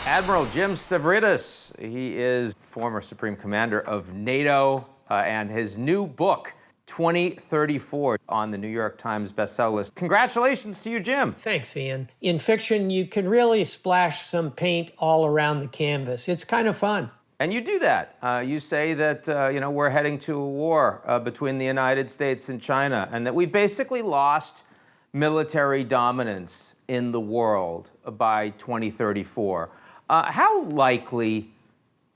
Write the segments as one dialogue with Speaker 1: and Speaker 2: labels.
Speaker 1: Admiral James Stavridis. He is former Supreme Commander of NATO, and his new book, 2034, on the New York Times bestseller list. Congratulations to you, Jim.
Speaker 2: Thanks, Ian. In fiction, you can really splash some paint all around the canvas. It's kind of fun.
Speaker 1: And you do that. You say that, we're heading to a war between the United States and China, and that we've basically lost military dominance in the world by 2034. How likely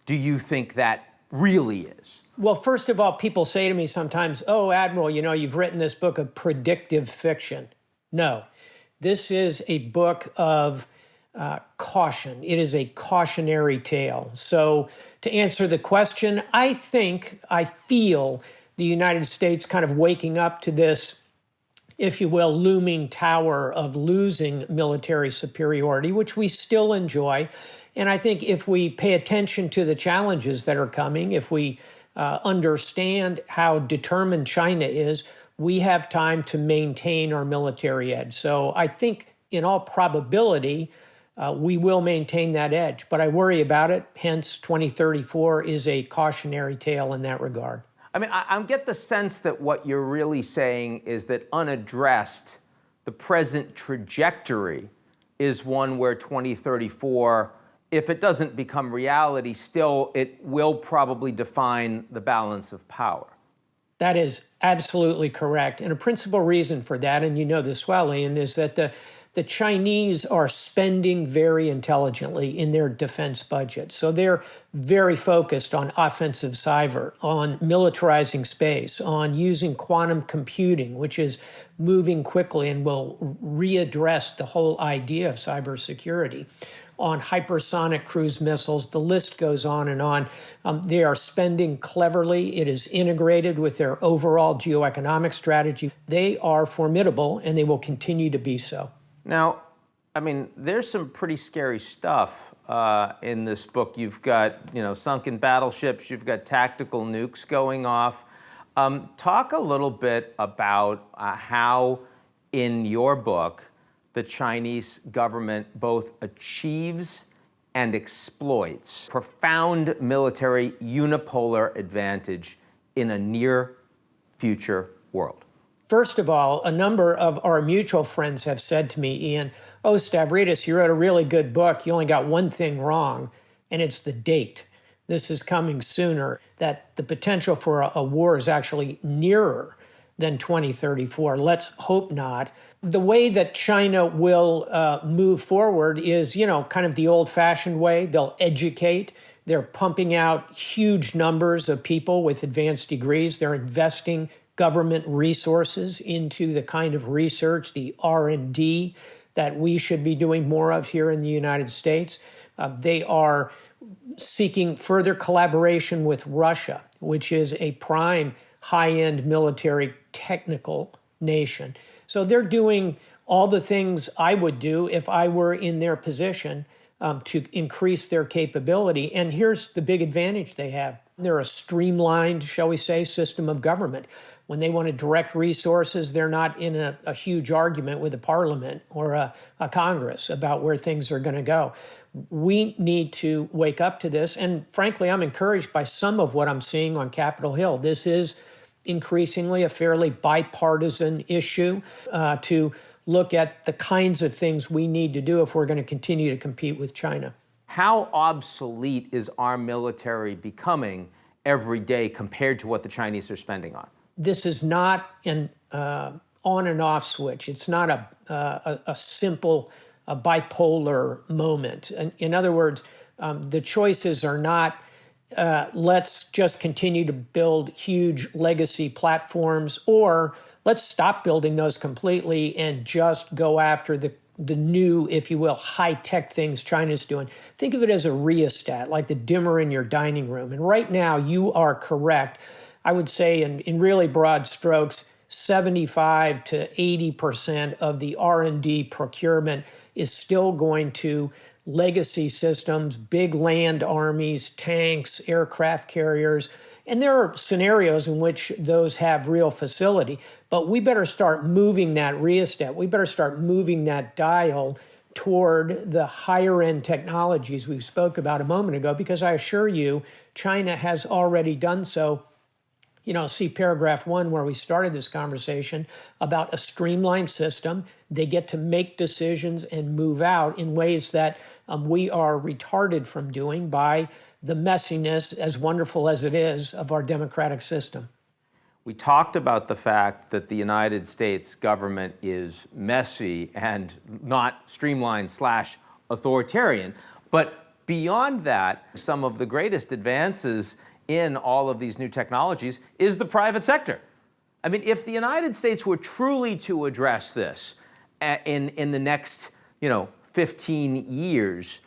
Speaker 1: do you think that really is?
Speaker 2: Well, first of all, people say to me sometimes, oh, Admiral, you've written this book of predictive fiction. No, this is a book of caution. It is a cautionary tale. So to answer the question, I feel the United States kind of waking up to this, if you will, looming tower of losing military superiority, which we still enjoy. And I think if we pay attention to the challenges that are coming, if we understand how determined China is, we have time to maintain our military edge. So I think in all probability, we will maintain that edge. But I worry about it. Hence, 2034 is a cautionary tale in that regard.
Speaker 1: I mean, I get the sense that what you're really saying is that unaddressed, the present trajectory is one where 2034, if it doesn't become reality, still it will probably define the balance of power.
Speaker 2: That is absolutely correct. And a principal reason for that, and you know this well, Ian, is that the Chinese are spending very intelligently in their defense budget. So they're very focused on offensive cyber, on militarizing space, on using quantum computing, which is moving quickly and will readdress the whole idea of cybersecurity, on hypersonic cruise missiles. The list goes on and on. They are spending cleverly. It is integrated with their overall geo-economic strategy. They are formidable, and they will continue to be so.
Speaker 1: Now, I mean, there's some pretty scary stuff in this book. You've got, sunken battleships. You've got tactical nukes going off. Talk a little bit about how, in your book, the Chinese government both achieves and exploits profound military unipolar advantage in a near future world.
Speaker 2: First of all, a number of our mutual friends have said to me, Ian, oh, Stavridis, you wrote a really good book. You only got one thing wrong, and it's the date. This is coming sooner, that the potential for a war is actually nearer than 2034. Let's hope not. The way that China will move forward is, kind of the old-fashioned way. They'll educate. They're pumping out huge numbers of people with advanced degrees. They're investing government resources into the kind of research, the R&D that we should be doing more of here in the United States. They are seeking further collaboration with Russia, which is a prime high-end military technical nation. So they're doing all the things I would do if I were in their position to increase their capability. And here's the big advantage they have. They're a streamlined, shall we say, system of government. When they want to direct resources, they're not in a huge argument with a parliament or a Congress about where things are going to go. We need to wake up to this. And frankly, I'm encouraged by some of what I'm seeing on Capitol Hill. This is increasingly a fairly bipartisan issue to look at the kinds of things we need to do if we're going to continue to compete with China.
Speaker 1: How obsolete is our military becoming every day compared to what the Chinese are spending on?
Speaker 2: This is not an on and off switch. It's not a simple bipolar moment. In other words, the choices are not let's just continue to build huge legacy platforms, or let's stop building those completely and just go after the new, if you will, high-tech things China's doing. Think of it as a rheostat, like the dimmer in your dining room. And right now, you are correct. I would say in really broad strokes, 75 to 80% of the R&D procurement is still going to legacy systems, big land armies, tanks, aircraft carriers. And there are scenarios in which those have real facility. But we better start moving that rheostat. We better start moving that dial toward the higher end technologies we spoke about a moment ago, because I assure you, China has already done so. See paragraph 1 where we started this conversation about a streamlined system. They get to make decisions and move out in ways that we are retarded from doing by the messiness, as wonderful as it is, of our democratic system.
Speaker 1: We talked about the fact that the United States government is messy and not streamlined / authoritarian. But beyond that, some of the greatest advances in all of these new technologies is the private sector. I mean, if the United States were truly to address this in the next 15 years,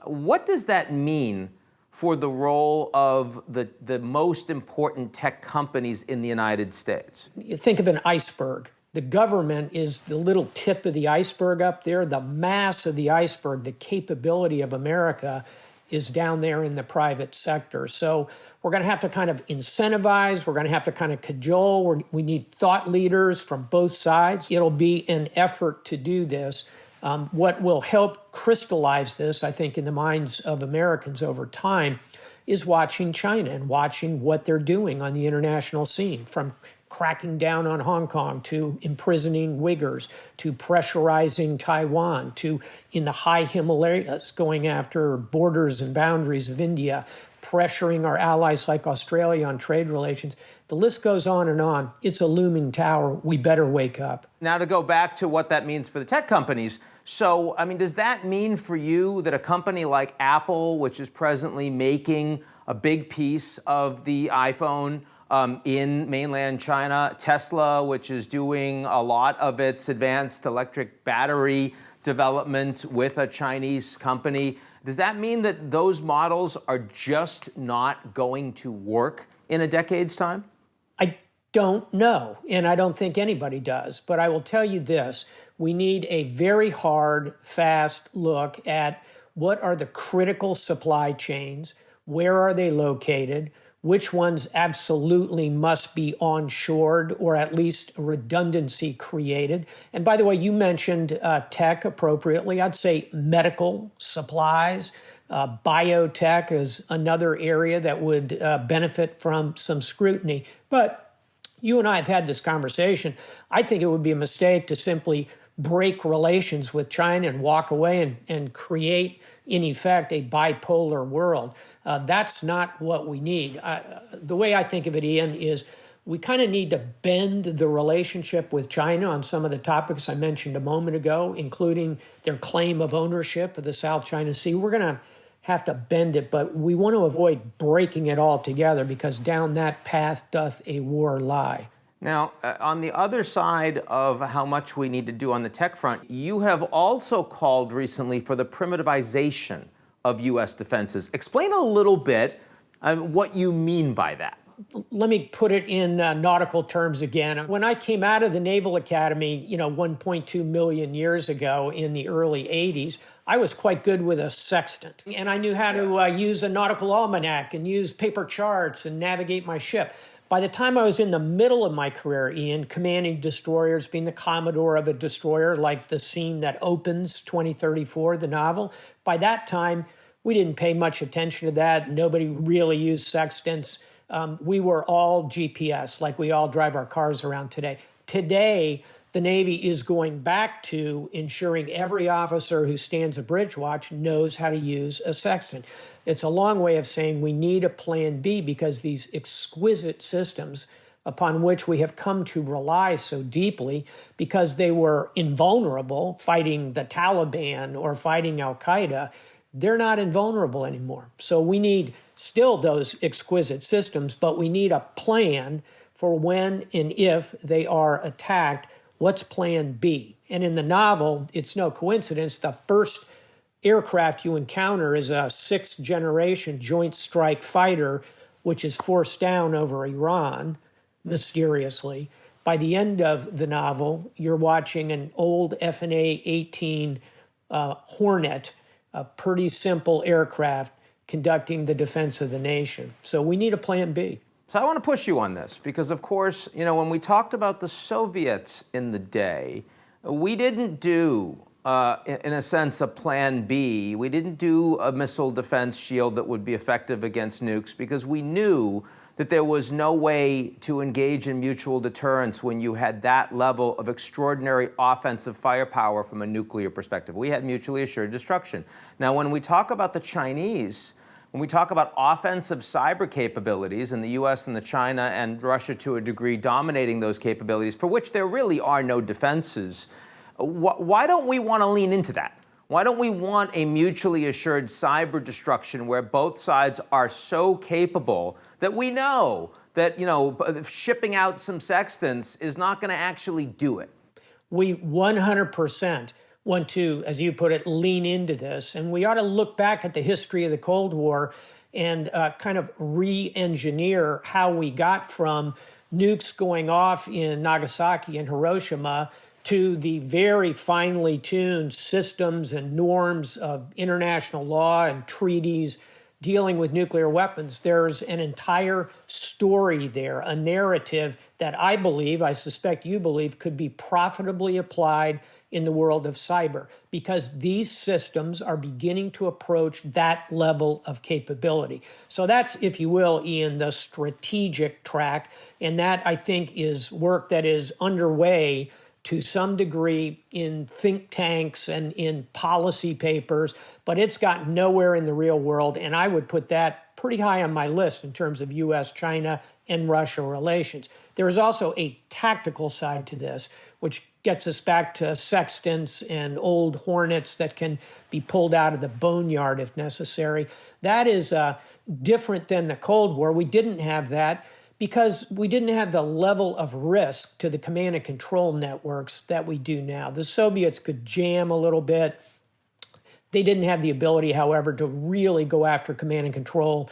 Speaker 1: what does that mean for the role of the most important tech companies in the United States?
Speaker 2: You think of an iceberg. The government is the little tip of the iceberg up there. The mass of the iceberg, the capability of America, is down there in the private sector. So we're going to have to kind of incentivize. We're going to have to kind of cajole. We need thought leaders from both sides. It'll be an effort to do this. What will help crystallize this, I think, in the minds of Americans over time is watching China and watching what they're doing on the international scene, from cracking down on Hong Kong to imprisoning Uyghurs to pressurizing Taiwan to, in the high Himalayas, going after borders and boundaries of India, pressuring our allies like Australia on trade relations. The list goes on and on. It's a looming tower. We better wake up.
Speaker 1: Now, to go back to what that means for the tech companies, so, I mean, does that mean for you that a company like Apple, which is presently making a big piece of the iPhone in mainland China, Tesla, which is doing a lot of its advanced electric battery development with a Chinese company, does that mean that those models are just not going to work in a decade's time?
Speaker 2: I don't know, and I don't think anybody does. But I will tell you this. We need a very hard, fast look at what are the critical supply chains, where are they located, which ones absolutely must be onshored or at least redundancy created. And by the way, you mentioned tech appropriately. I'd say medical supplies, biotech is another area that would benefit from some scrutiny. But you and I have had this conversation. I think it would be a mistake to simply break relations with China and walk away and create, in effect, a bipolar world. That's not what we need. The way I think of it, Ian, is we kind of need to bend the relationship with China on some of the topics I mentioned a moment ago, including their claim of ownership of the South China Sea. We're going to have to bend it, but we want to avoid breaking it all together, because down that path doth a war lie.
Speaker 1: Now, on the other side of how much we need to do on the tech front, you have also called recently for the primitivization of U.S. defenses. Explain a little bit what you mean by that.
Speaker 2: Let me put it in nautical terms again. When I came out of the Naval Academy, 1.2 million years ago in the early 80s, I was quite good with a sextant. And I knew how to use a nautical almanac and use paper charts and navigate my ship. By the time I was in the middle of my career, Ian, commanding destroyers, being the commodore of a destroyer, like the scene that opens 2034, the novel, by that time, we didn't pay much attention to that. Nobody really used sextants. We were all GPS, like we all drive our cars around today. Today, the Navy is going back to ensuring every officer who stands a bridge watch knows how to use a sextant. It's a long way of saying we need a plan B, because these exquisite systems upon which we have come to rely so deeply, because they were invulnerable fighting the Taliban or fighting Al-Qaeda, they're not invulnerable anymore. So we need still those exquisite systems, but we need a plan for when and if they are attacked. What's plan B? And in the novel, it's no coincidence, the first aircraft you encounter is a 6th generation Joint Strike Fighter, which is forced down over Iran, mysteriously. By the end of the novel, you're watching an old F/A-18 Hornet, a pretty simple aircraft conducting the defense of the nation. So we need a plan B.
Speaker 1: So I want to push you on this because, of course, when we talked about the Soviets in the day, we didn't do in a sense, a plan B. We didn't do a missile defense shield that would be effective against nukes because we knew that there was no way to engage in mutual deterrence when you had that level of extraordinary offensive firepower from a nuclear perspective. We had mutually assured destruction. Now, when we talk about the Chinese, when we talk about offensive cyber capabilities, and the US and the China and Russia to a degree dominating those capabilities, for which there really are no defenses, why don't we want to lean into that? Why don't we want a mutually assured cyber destruction where both sides are so capable that we know that, shipping out some sextants is not going to actually do it?
Speaker 2: We 100% want to, as you put it, lean into this. And we ought to look back at the history of the Cold War and kind of re-engineer how we got from nukes going off in Nagasaki and Hiroshima to the very finely tuned systems and norms of international law and treaties dealing with nuclear weapons. There's an entire story there, a narrative that I believe, I suspect you believe, could be profitably applied in the world of cyber, because these systems are beginning to approach that level of capability. So that's, if you will, Ian, the strategic track. And that, I think, is work that is underway to some degree in think tanks and in policy papers, but it's got nowhere in the real world. And I would put that pretty high on my list in terms of US, China, and Russia relations. There is also a tactical side to this, which gets us back to sextants and old hornets that can be pulled out of the boneyard if necessary. That is different than the Cold War. We didn't have that because we didn't have the level of risk to the command and control networks that we do now. The Soviets could jam a little bit. They didn't have the ability, however, to really go after command and control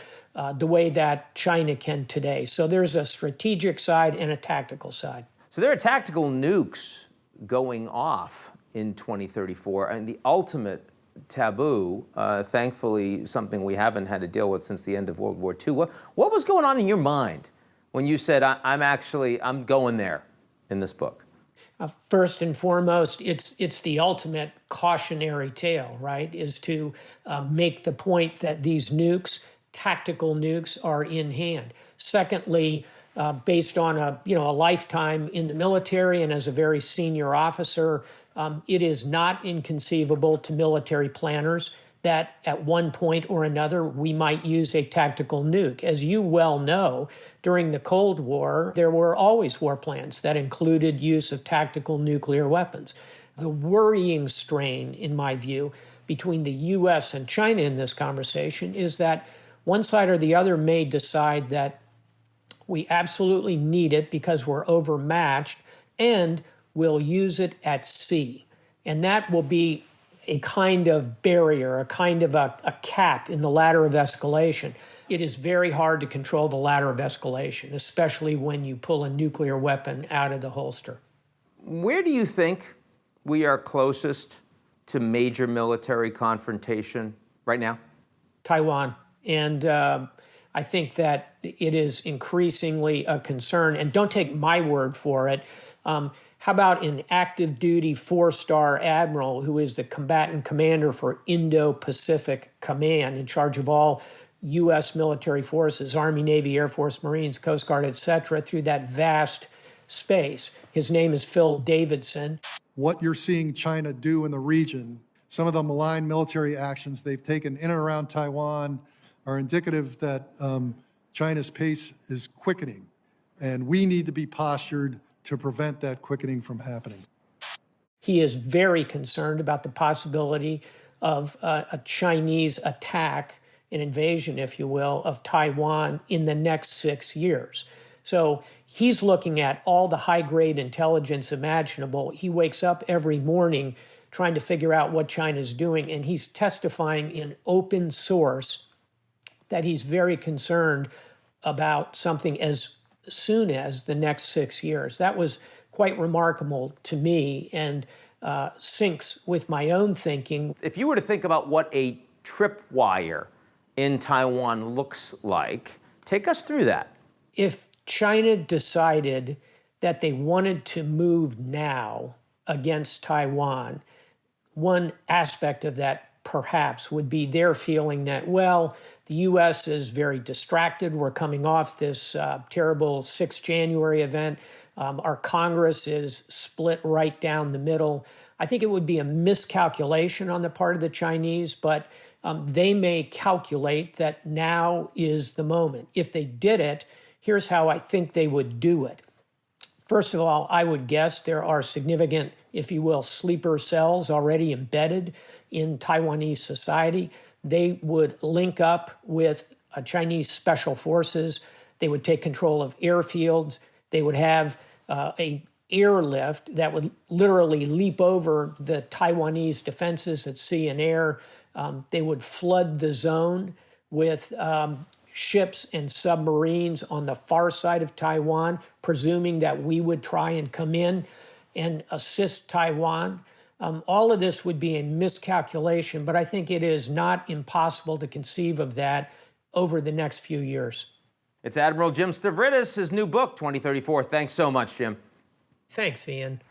Speaker 2: the way that China can today. So there's a strategic side and a tactical side.
Speaker 1: So there are tactical nukes going off in 2034, and the ultimate taboo, thankfully something we haven't had to deal with since the end of World War II. What was going on in your mind when you said, I'm going there in this book?
Speaker 2: First and foremost, it's the ultimate cautionary tale, right? Is to make the point that these nukes, tactical nukes, are in hand. Secondly, based on a lifetime in the military and as a very senior officer, it is not inconceivable to military planners that at one point or another we might use a tactical nuke. As you well know, during the Cold War, there were always war plans that included use of tactical nuclear weapons. The worrying strain, in my view, between the US and China in this conversation is that one side or the other may decide that we absolutely need it because we're overmatched, and we'll use it at sea. And that will be a kind of barrier, a kind of a cap in the ladder of escalation. It is very hard to control the ladder of escalation, especially when you pull a nuclear weapon out of the holster.
Speaker 1: Where do you think we are closest to major military confrontation right now?
Speaker 2: Taiwan. And I think that it is increasingly a concern. And don't take my word for it. How about an active duty 4-star admiral who is the combatant commander for Indo-Pacific Command, in charge of all U.S. military forces, Army, Navy, Air Force, Marines, Coast Guard, etc., through that vast space. His name is Phil Davidson.
Speaker 3: What you're seeing China do in the region, some of the malign military actions they've taken in and around Taiwan are indicative that China's pace is quickening, and we need to be postured to prevent that quickening from happening.
Speaker 2: He is very concerned about the possibility of a Chinese attack, an invasion, if you will, of Taiwan in the next 6 years. So he's looking at all the high-grade intelligence imaginable. He wakes up every morning trying to figure out what China's doing, and he's testifying in open source that he's very concerned about something as soon as the next 6 years. That was quite remarkable to me and syncs with my own thinking.
Speaker 1: If you were to think about what a tripwire in Taiwan looks like, take us through that.
Speaker 2: If China decided that they wanted to move now against Taiwan, one aspect of that perhaps would be their feeling that, well, the U.S. is very distracted. We're coming off this terrible 6th January event. Our Congress is split right down the middle. I think it would be a miscalculation on the part of the Chinese, but they may calculate that now is the moment. If they did it, here's how I think they would do it. First of all, I would guess there are significant, if you will, sleeper cells already embedded in Taiwanese society. They would link up with Chinese special forces. They would take control of airfields. They would have a airlift that would literally leap over the Taiwanese defenses at sea and air. They would flood the zone with ships and submarines on the far side of Taiwan, presuming that we would try and come in and assist Taiwan. All of this would be a miscalculation, but I think it is not impossible to conceive of that over the next few years.
Speaker 1: It's Admiral Jim Stavridis, his new book, 2034. Thanks so much, Jim.
Speaker 2: Thanks, Ian.